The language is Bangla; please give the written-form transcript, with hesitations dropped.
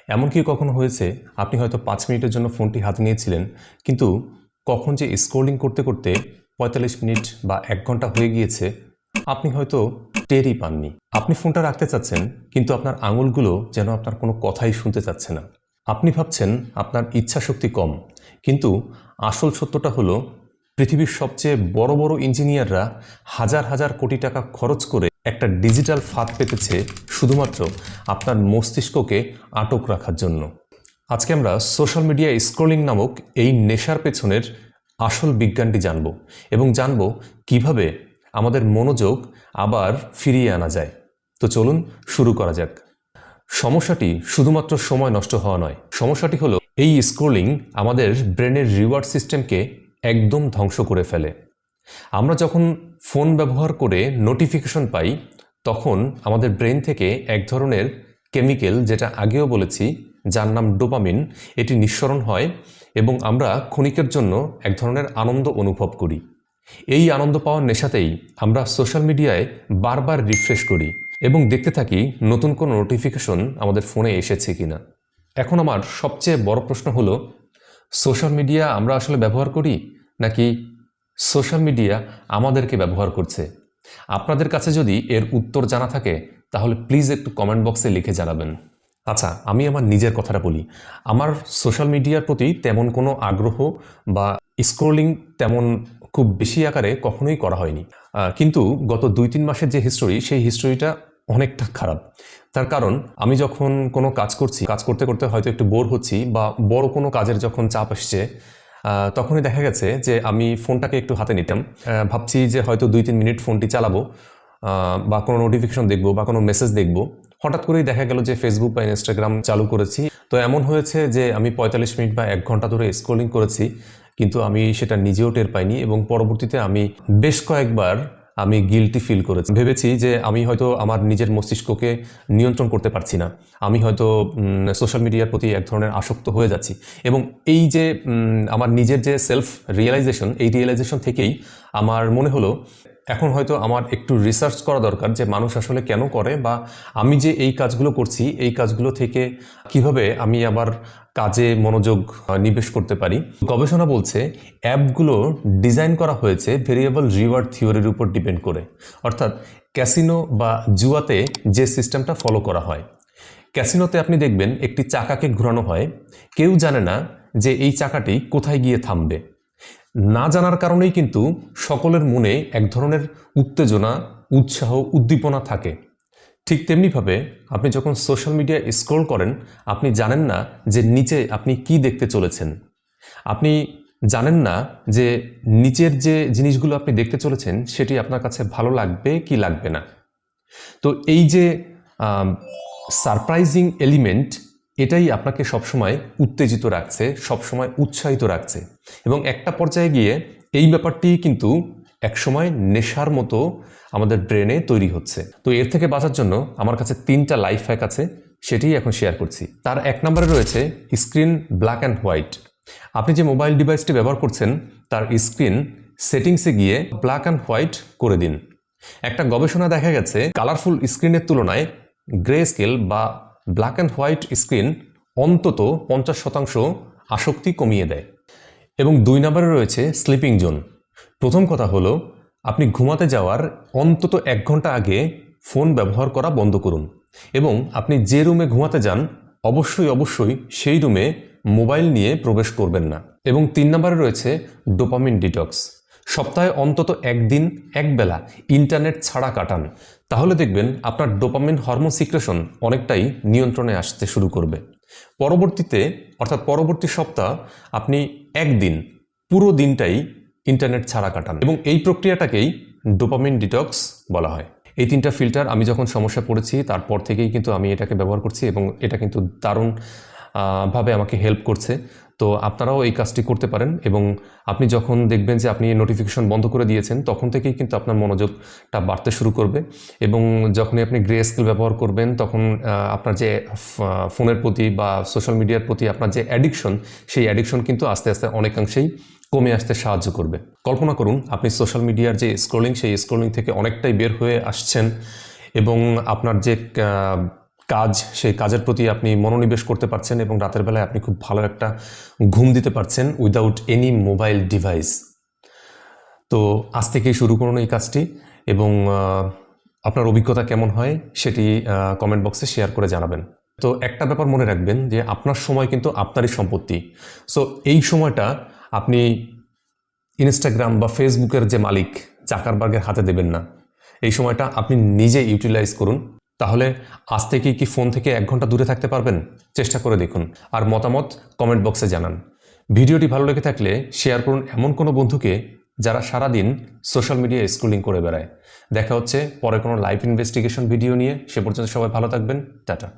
এমন কি কখনো হয়েছে আপনি হয়তো 5 মিনিটের জন্য ফোনটি হাতে নিয়েছিলেন, কিন্তু কখন যে স্ক্রোলিং করতে করতে 45 মিনিট বা 1 ঘন্টা হয়ে গিয়েছে আপনি হয়তো টেরই পাননি। আপনি ফোনটা রাখতে চাচ্ছেন, কিন্তু আপনার আঙুলগুলো যেন আপনার কোনো কথাই শুনতে চাচ্ছে না। আপনি ভাবছেন আপনার ইচ্ছাশক্তি কম, কিন্তু আসল সত্যটা হলো পৃথিবীর সবচেয়ে বড় বড় ইঞ্জিনিয়াররা হাজার হাজার কোটি টাকা খরচ করে একটা ডিজিটাল ফাঁদ পেতেছে শুধুমাত্র আপনার মস্তিষ্ককে আটক রাখার জন্য। আজকে আমরা সোশ্যাল মিডিয়া স্ক্রোলিং নামক এই নেশার পেছনের আসল বিজ্ঞানটি জানব, এবং জানব কিভাবে আমাদের মনোযোগ আবার ফিরিয়ে আনা যায়। তো চলুন শুরু করা যাক। সমস্যাটি শুধুমাত্র সময় নষ্ট হওয়া নয়, সমস্যাটি হলো এই স্ক্রোলিং আমাদের ব্রেনের রিওয়ার্ড সিস্টেমকে একদম ধ্বংস করে ফেলে। আমরা যখন ফোন ব্যবহার করে নোটিফিকেশন পাই, তখন আমাদের ব্রেন থেকে এক ধরনের কেমিক্যাল, যেটা আগেও বলেছি, যার নাম ডোপামিন, এটি নিঃসরণ হয় এবং আমরা ক্ষণিকের জন্য এক ধরনের আনন্দ অনুভব করি। এই আনন্দ পাওয়ার নেশাতেই আমরা সোশ্যাল মিডিয়ায় বারবার রিফ্রেশ করি এবং দেখতে থাকি নতুন কোনো নোটিফিকেশন আমাদের ফোনে এসেছে কিনা। এখন আমার সবচেয়ে বড় প্রশ্ন হলো, সোশ্যাল মিডিয়া আমরা আসলে ব্যবহার করি, নাকি সোশ্যাল মিডিয়া আমাদেরকে ব্যবহার করছে? আপনাদের কাছে যদি এর উত্তর জানা থাকে তাহলে প্লিজ একটু কমেন্ট বক্সে লিখে জানাবেন। আচ্ছা, আমি আমার নিজের কথাটা বলি। আমার সোশ্যাল মিডিয়ার প্রতি তেমন কোনো আগ্রহ বা স্ক্রোলিং তেমন খুব বেশি আকারে কখনোই করা হয়নি, কিন্তু গত 2-3 মাসের যে হিস্টোরি, সেই হিস্টোরিটা অনেকটা খারাপ। তার কারণ, আমি যখন কোনো কাজ করছি, কাজ করতে করতে হয়তো একটু বোর হচ্ছি বা বড় কোনো কাজের যখন চাপ আসছে, তখনই দেখা গেছে যে আমি ফোনটাকে একটু হাতে নিতাম। ভাবছি যে হয়তো 2-3 মিনিট ফোনটি চালাবো, বা কোনো নোটিফিকেশন দেখবো বা কোনো মেসেজ দেখবো। হঠাৎ করেই দেখা গেল যে ফেসবুক বা ইনস্টাগ্রাম চালু করেছি। তো এমন হয়েছে যে আমি 45 মিনিট বা 1 ঘন্টা ধরে স্ক্রোলিং করেছি, কিন্তু আমি সেটা নিজেও টের পাইনি এবং পরবর্তীতে আমি বেশ কয়েকবার আমি গিল্টি ফিল করেছি। ভেবেছি যে আমি হয়তো আমার নিজের মস্তিষ্ককে নিয়ন্ত্রণ করতে পারছি না, আমি হয়তো সোশ্যাল মিডিয়ার প্রতি এক ধরনের আসক্ত হয়ে যাচ্ছি। এবং এই যে আমার নিজের যে সেলফ রিয়েলাইজেশন, এই রিয়েলাইজেশন থেকেই আমার মনে হলো এখন হয়তো আমার একটু রিসার্চ করা দরকার যে মানুষ আসলে কেন করে, বা আমি যে এই কাজগুলো করছি এই কাজগুলো থেকে কিভাবে আমি আবার কাজে মনোযোগ নিবেশ করতে পারি। গবেষণা বলছে অ্যাপগুলো ডিজাইন করা হয়েছে ভেরিয়েবল রিওয়ার্ড থিওরির উপর ডিপেন্ড করে, অর্থাৎ ক্যাসিনো বা জুয়াতে যে সিস্টেমটা ফলো করা হয়। ক্যাসিনোতে আপনি দেখবেন একটি চাকাকে ঘোরানো হয়, কেউ জানে না যে এই চাকাটি কোথায় গিয়ে থামবে। না জানার কারণেই কিন্তু সকলের মনে এক ধরনের উত্তেজনা, উৎসাহ, উদ্দীপনা থাকে। ঠিক তেমনিভাবে আপনি যখন সোশ্যাল মিডিয়া স্ক্রোল করেন, আপনি জানেন না যে নিচে আপনি কি দেখতে চলেছেন। আপনি জানেন না যে নিচের যে জিনিসগুলো আপনি দেখতে চলেছেন সেটি আপনার কাছে ভালো লাগবে কি লাগবে না। তো এই যে সারপ্রাইজিং এলিমেন্ট, এটাই আপনাকে সবসময় উত্তেজিত রাখছে, সবসময় উৎসাহিত রাখছে, এবং একটা পর্যায়ে গিয়ে এই ব্যাপারটি কিন্তু একসময় নেশার মতো আমাদের ব্রেনে তৈরি হচ্ছে। তো এর থেকে বাঁচার জন্য আমার কাছে 3টা লাইফ হ্যাক আছে, সেটিই এখন শেয়ার করছি। তার 1 নম্বরে রয়েছে স্ক্রিন ব্ল্যাক অ্যান্ড হোয়াইট। আপনি যে মোবাইল ডিভাইসটি ব্যবহার করছেন তার স্ক্রিন সেটিংসে গিয়ে ব্ল্যাক অ্যান্ড হোয়াইট করে দিন। একটা গবেষণা দেখা গেছে কালারফুল স্ক্রিনের তুলনায় গ্রে স্কেল বা ব্ল্যাক অ্যান্ড হোয়াইট স্ক্রিন অন্তত 50% আসক্তি কমিয়ে দেয়। এবং 2 নম্বরে রয়েছে স্লিপিং জোন। প্রথম কথা হলো, আপনি ঘুমাতে যাওয়ার অন্তত 1 ঘন্টা আগে ফোন ব্যবহার করা বন্ধ করুন, এবং আপনি যে রুমে ঘুমাতে যান অবশ্যই সেই রুমে মোবাইল নিয়ে প্রবেশ করবেন না। এবং 3 নম্বরে রয়েছে ডোপামিন ডিটক্স। সপ্তাহে অন্তত 1 দিন 1 বেলা ইন্টারনেট ছাড়া কাটান, তাহলে দেখবেন আপনার ডোপামিন হরমোন সিক্রেশন অনেকটাই নিয়ন্ত্রণে আসতে শুরু করবে। পরবর্তী সপ্তাহ আপনি 1 দিন পুরো দিনটাই ইন্টারনেট ছাড়া কাটান, এবং এই প্রক্রিয়াটাকেই ডোপামিন ডিটক্স বলা হয়। এই 3টা ফিল্টার আমি যখন সমস্যা পড়েছি তারপর থেকেই কিন্তু আমি এটাকে ব্যবহার করছি, এবং এটা কিন্তু দারুণ ভাবে আমাকে হেল্প করছে। তো আপনারাও এই কাজটি করতে পারেন, এবং আপনি যখন দেখবেন যে আপনি নোটিফিকেশন বন্ধ করে দিয়েছেন তখন থেকেই কিন্তু আপনার মনোযোগটা বাড়তে শুরু করবে, এবং যখনই আপনি গ্রে স্কেল ব্যবহার করবেন তখন আপনার যে ফোনের প্রতি বা সোশ্যাল মিডিয়ার প্রতি আপনার যে অ্যাডিকশন, সেই অ্যাডিকশন কিন্তু আস্তে আস্তে অনেকাংশেই কমে আসতে সাহায্য করবে। কল্পনা করুন আপনি সোশ্যাল মিডিয়ার যে স্ক্রোলিং, সেই স্ক্রোলিং থেকে অনেকটাই বের হয়ে আসছেন, এবং আপনার যে কাজ, সেই কাজের প্রতি আপনি মনোনিবেশ করতে পারছেন এবং রাতের বেলায় আপনি খুব ভালো একটা ঘুম দিতে পারছেন উইদাউট এনি মোবাইল ডিভাইস। তো আজ থেকেই শুরু করুন এই কাজটি এবং আপনার অভিজ্ঞতা কেমন হয় সেটি কমেন্ট বক্সে শেয়ার করে জানাবেন। তো একটা ব্যাপার মনে রাখবেন যে আপনার সময় কিন্তু আপনারই সম্পত্তি। সো এই সময়টা আপনি ইনস্টাগ্রাম বা ফেসবুকের যে মালিক জাকারবার্গের হাতে দেবেন না। এই সময়টা আপনি নিজে ইউটিলাইজ করুন। তাহলে আজ থেকেই কি ফোন থেকে 1 ঘন্টা দূরে থাকতে পারবেন? চেষ্টা করে দেখুন আর মতামত কমেন্ট বক্সে জানান। ভিডিওটি ভালো লেগে থাকলে শেয়ার করুন এমন কোনো বন্ধুকে যারা সারাদিন সোশ্যাল মিডিয়ায় স্ক্রলিং করে বেড়ায়। দেখা হচ্ছে পরে কোনো লাইভ ইনভেস্টিগেশন ভিডিও নিয়ে। সে পর্যন্ত সবাই ভালো থাকবেন। টাটা।